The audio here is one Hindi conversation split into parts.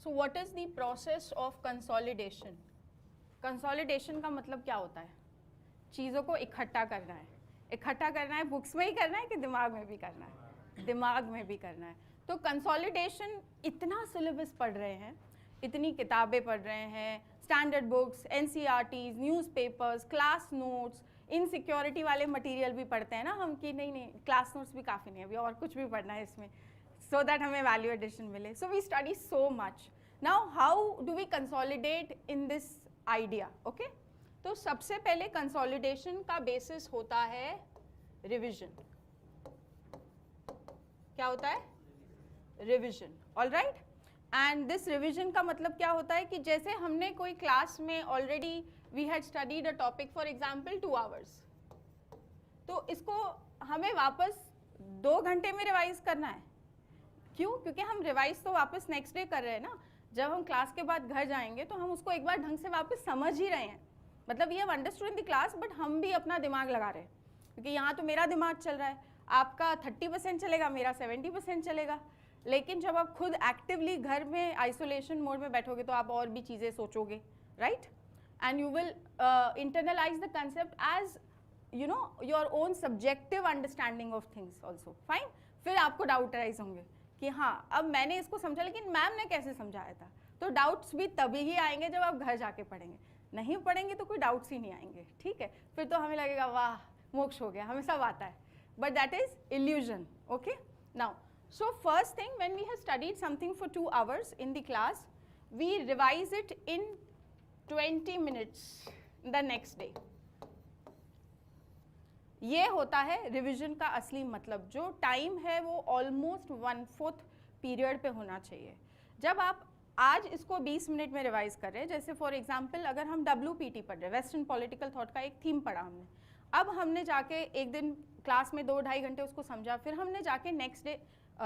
So what is the process of consolidation? Consolidation का मतलब क्या होता है? चीज़ों को इकट्ठा करना है। इकट्ठा करना है बुक्स में ही करना है कि दिमाग में भी करना है? दिमाग में भी करना है। तो कंसोलिडेशन, इतना सिलेबस पढ़ रहे हैं, इतनी किताबें पढ़ रहे हैं, standard books, NCERTs, newspapers, class notes, insecurity वाले मटेरियल भी पढ़ते हैं ना हम, कि नहीं क्लास नोट्स भी काफ़ी नहीं, अभी और कुछ भी पढ़ना है इसमें, so that हमें वैल्यू एडिशन मिले. So we study so much. Now how do we consolidate in this idea? Okay? तो सबसे पहले कंसोलिडेशन का बेसिस होता है रिविजन. क्या होता है? Revision. All right. And this revision का मतलब क्या होता है कि जैसे हमने कोई क्लास में already we had studied a topic for example 2 hours, तो इसको हमें वापस 2 घंटे में रिवाइज करना है. क्यों? क्योंकि हम रिवाइज तो वापस नेक्स्ट डे कर रहे हैं ना. जब हम क्लास के बाद घर जाएंगे तो हम उसको एक बार ढंग से वापस समझ ही रहे हैं. मतलब ये understood in the class, but हम भी अपना दिमाग लगा रहे हैं, क्योंकि यहाँ तो मेरा दिमाग चल रहा है, आपका 30% चलेगा, मेरा 70% चलेगा. लेकिन जब आप खुद एक्टिवली घर में आइसोलेशन मोड में बैठोगे तो आप और भी चीज़ें सोचोगे, right? And you will internalise the concept as you know your own subjective understanding of things also. Fine. फिर आपको डाउट राइज होंगे कि हाँ अब मैंने इसको समझा, लेकिन मैम ने कैसे समझाया था. तो डाउट्स भी तभी ही आएंगे जब आप घर जाके पढ़ेंगे. नहीं पढ़ेंगे तो कोई डाउट्स ही नहीं आएंगे. ठीक है? फिर तो हमें लगेगा वाह मोक्ष हो गया, हमें सब आता है. But that is illusion. Okay. Now so first thing, when we have studied something for 2 hours in the class, we revise it in 20 minutes the next day. ये होता है रिविजन का असली मतलब. जो टाइम है वो ऑलमोस्ट 1/4 पीरियड पे होना चाहिए. जब आप आज इसको 20 मिनट में रिवाइज कर रहे हैं, जैसे फॉर एग्जांपल अगर हम WPT पढ़ रहे हैं, वेस्टर्न पॉलिटिकल थॉट का एक थीम पढ़ा हमने, अब हमने जाके एक दिन क्लास में 2-2.5 घंटे उसको समझा, फिर हमने जाके नेक्स्ट डे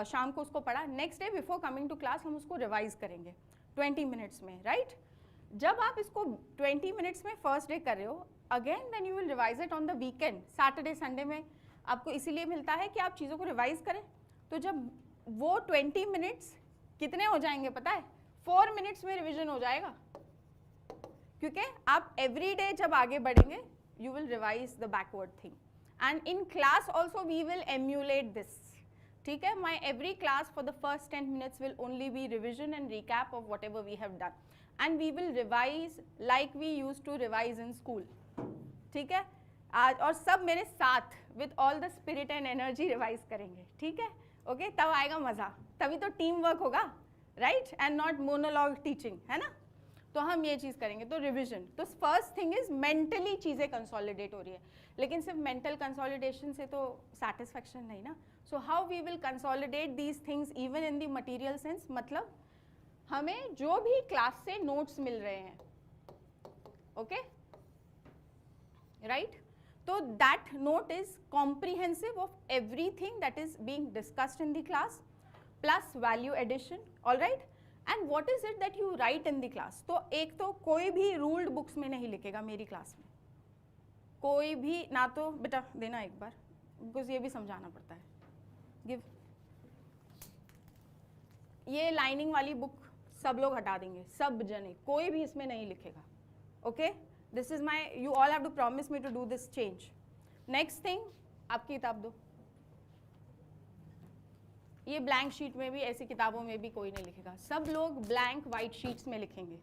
शाम को उसको पढ़ा, next day before coming to class हम उसको रिवाइज करेंगे 20 मिनट्स में, राइट? जब आप इसको 20 मिनट्स में फर्स्ट डे कर रहे हो, again then you will revise it on the weekend. Saturday Sunday में आपको इसीलिए मिलता है कि आप चीज़ों को रिवाइज करें. तो जब वो 20 मिनट्स कितने हो जाएंगे पता है? 4 मिनट्स में रिविजन हो जाएगा. क्योंकि आप एवरी डे जब आगे बढ़ेंगे you will revise the backward thing. And in class also we will emulate this. ठीक है? My every class for the first 10 minutes will only be revision and recap of whatever we have done. And we will revise like we used to revise in school. ठीक है? आज और सब मेरे साथ with all the spirit and energy revise करेंगे. ठीक है? ओके? तब आएगा मज़ा. तभी तो टीम वर्क होगा, right? And not monologue teaching, है ना? तो हम ये चीज़ करेंगे. तो रिविजन. तो फर्स्ट थिंग इज मेंटली चीज़ें कंसोलिडेट हो रही है, लेकिन सिर्फ मेंटल कंसोलिडेशन से तो सेटिस्फैक्शन नहीं ना. So how we will consolidate these things even in the material sense. मतलब हमें जो भी क्लास से नोट्स मिल रहे हैं, ओके, राइट? तो that note is comprehensive of everything that is being discussed in the class plus value addition. All right. And what is it that you write in the class. तो एक तो कोई भी रूल्ड बुक्स में नहीं लिखेगा मेरी क्लास में, कोई भी ना. तो बेटा देना एक बार, बिकॉज ये भी समझाना पड़ता है. गिव. ये लाइनिंग वाली बुक सब लोग हटा देंगे, सब जने, कोई भी इसमें नहीं लिखेगा. Okay. This is my, you all have to promise me to do this change. Next thing, आपकी किताब दो. ये ब्लैंक शीट में भी, ऐसी किताबों में भी कोई नहीं लिखेगा. सब लोग ब्लैंक वाइट शीट्स में लिखेंगे.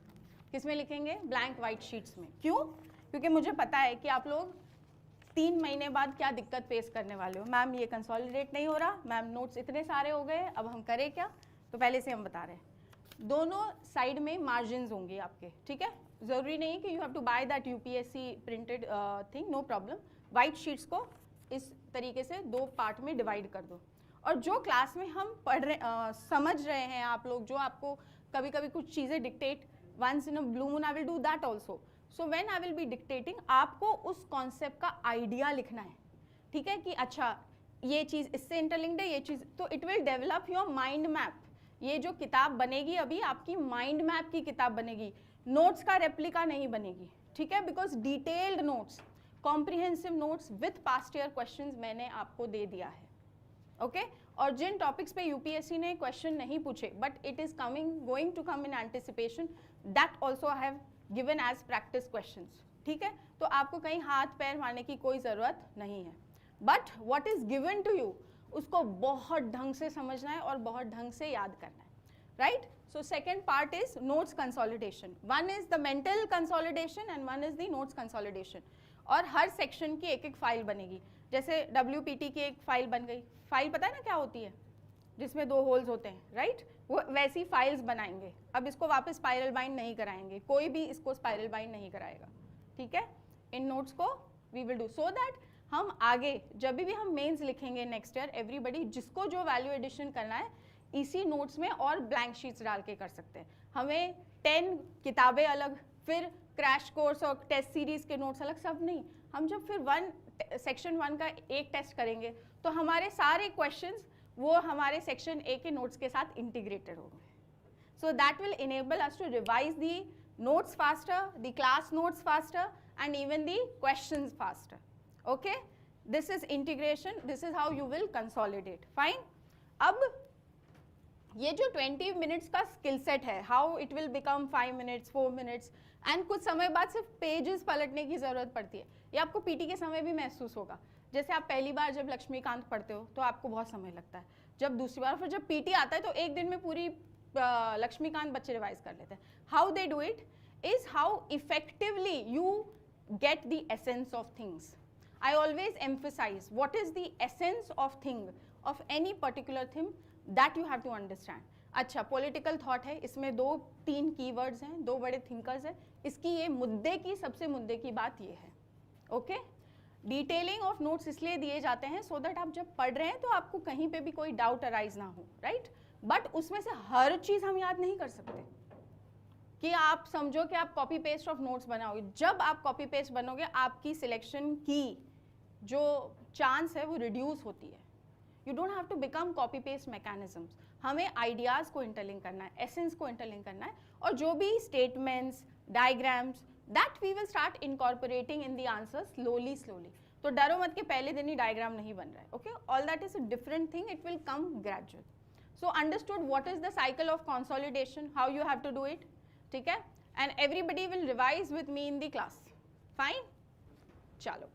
किस में लिखेंगे? ब्लैंक वाइट शीट्स में. क्यों? क्योंकि मुझे पता है कि आप लोग 3 महीने बाद क्या दिक्कत फेस करने वाले हो. मैम ये कंसोलिडेट नहीं हो रहा, मैम नोट्स इतने सारे हो गए, अब हम करें क्या? तो पहले से हम बता रहे हैं, दोनों साइड में मार्जिन होंगे आपके. ठीक है? ज़रूरी नहीं कि you have to buy that UPSC printed thing, no problem. White sheets को इस तरीके से 2 पार्ट में डिवाइड कर दो. और जो क्लास में हम पढ़ रहे समझ रहे हैं आप लोग, जो आपको कभी कभी कुछ चीज़ें dictate, once in a blue moon I will do that also. So when I will be dictating, आपको उस कॉन्सेप्ट का आइडिया लिखना है. ठीक है? कि अच्छा ये चीज़ इससे इंटरलिंक्ड है, ये चीज़, तो it will develop your mind map. ये जो किताब बनेगी अभी आपकी माइंड मैप की किताब बनेगी, नोट्स का रेप्लिका नहीं बनेगी. ठीक है? Because detailed notes, comprehensive notes with past year questions मैंने आपको दे दिया है. ओके. और जिन टॉपिक्स पे यूपीएससी ने क्वेश्चन नहीं पूछे but it is going to come in anticipation, that also I have given as practice questions, ठीक है। तो आपको कहीं हाथ पैर मारने की कोई ज़रूरत नहीं है, but what is given to you उसको बहुत ढंग से समझना है और बहुत ढंग से याद करना है, right. So second part is notes consolidation, one is the mental consolidation and one is the notes consolidation. और हर सेक्शन की एक एक फाइल बनेगी, जैसे WPT की एक फाइल बन गई, फाइल पता है ना क्या होती है, जिसमें 2 होल्स होते हैं, राइट, वो वैसी फाइल्स बनाएंगे। अब इसको वापस स्पाइरल बाइंड नहीं कराएंगे, कोई भी इसको स्पाइरल बाइंड नहीं कराएगा, ठीक है। इन नोट्स को we will do so that हम आगे जब भी हम मेंस लिखेंगे नेक्स्ट ईयर, एवरीबडी जिसको जो वैल्यू एडिशन करना है इसी नोट्स में और ब्लैंक शीट्स डाल के कर सकते हैं। हमें 10 किताबें अलग, फिर क्रैश कोर्स और टेस्ट सीरीज के नोट्स अलग, सब नहीं। हम जब फिर सेक्शन 1 का एक टेस्ट करेंगे तो हमारे सारे क्वेश्चंस वो हमारे सेक्शन A के नोट्स के साथ इंटीग्रेटेड होंगे। So that will enable us to revise the notes faster, the class notes faster and even the questions faster. Okay, this is integration, this is how you will consolidate. Fine. अब ये जो 20 minutes का skill set है, how it will become 5 minutes, 4 minutes and कुछ समय बाद सिर्फ पेजेस पलटने की ज़रूरत पड़ती है। ये आपको पीटी के समय भी महसूस होगा। जैसे आप पहली बार जब लक्ष्मीकांत पढ़ते हो तो आपको बहुत समय लगता है, जब दूसरी बार फिर जब पीटी आता है तो एक दिन में पूरी लक्ष्मीकांत बच्चे रिवाइज कर लेते हैं। How they do it is how effectively you get the essence of things. I always emphasize what is the essence of thing of any particular thing that you have to understand. अच्छा, पॉलिटिकल थॉट है, इसमें 2-3 कीवर्ड्स हैं, 2 बड़े थिंकर्स हैं, इसकी ये मुद्दे की सबसे मुद्दे की बात ये है। ओके, डिटेलिंग ऑफ नोट्स इसलिए दिए जाते हैं सो दैट आप जब पढ़ रहे हैं तो आपको कहीं पे भी कोई डाउट अराइज ना हो, राइट। बट उसमें से हर चीज़ हम याद नहीं कर सकते कि आप समझो कि आप कॉपी पेस्ट ऑफ नोट्स बनाओगे। जब आप कॉपी पेस्ट बनोगे आपकी सिलेक्शन की जो चांस है वो रिड्यूस होती है। You don't have to become copy paste mechanisms. हमें आइडियाज़ को इंटरलिंक करना है, एसेंस को इंटरलिंक करना है, और जो भी statements, diagrams, that we will start incorporating in the answer slowly slowly. तो डरो मत कि पहले दिन ही डायग्राम नहीं बन रहा है। Okay, all that is a different thing, it will come gradual. So understood what is the cycle of consolidation, how you have to do it, ठीक है, and everybody will revise with me in the class. Fine, चलो।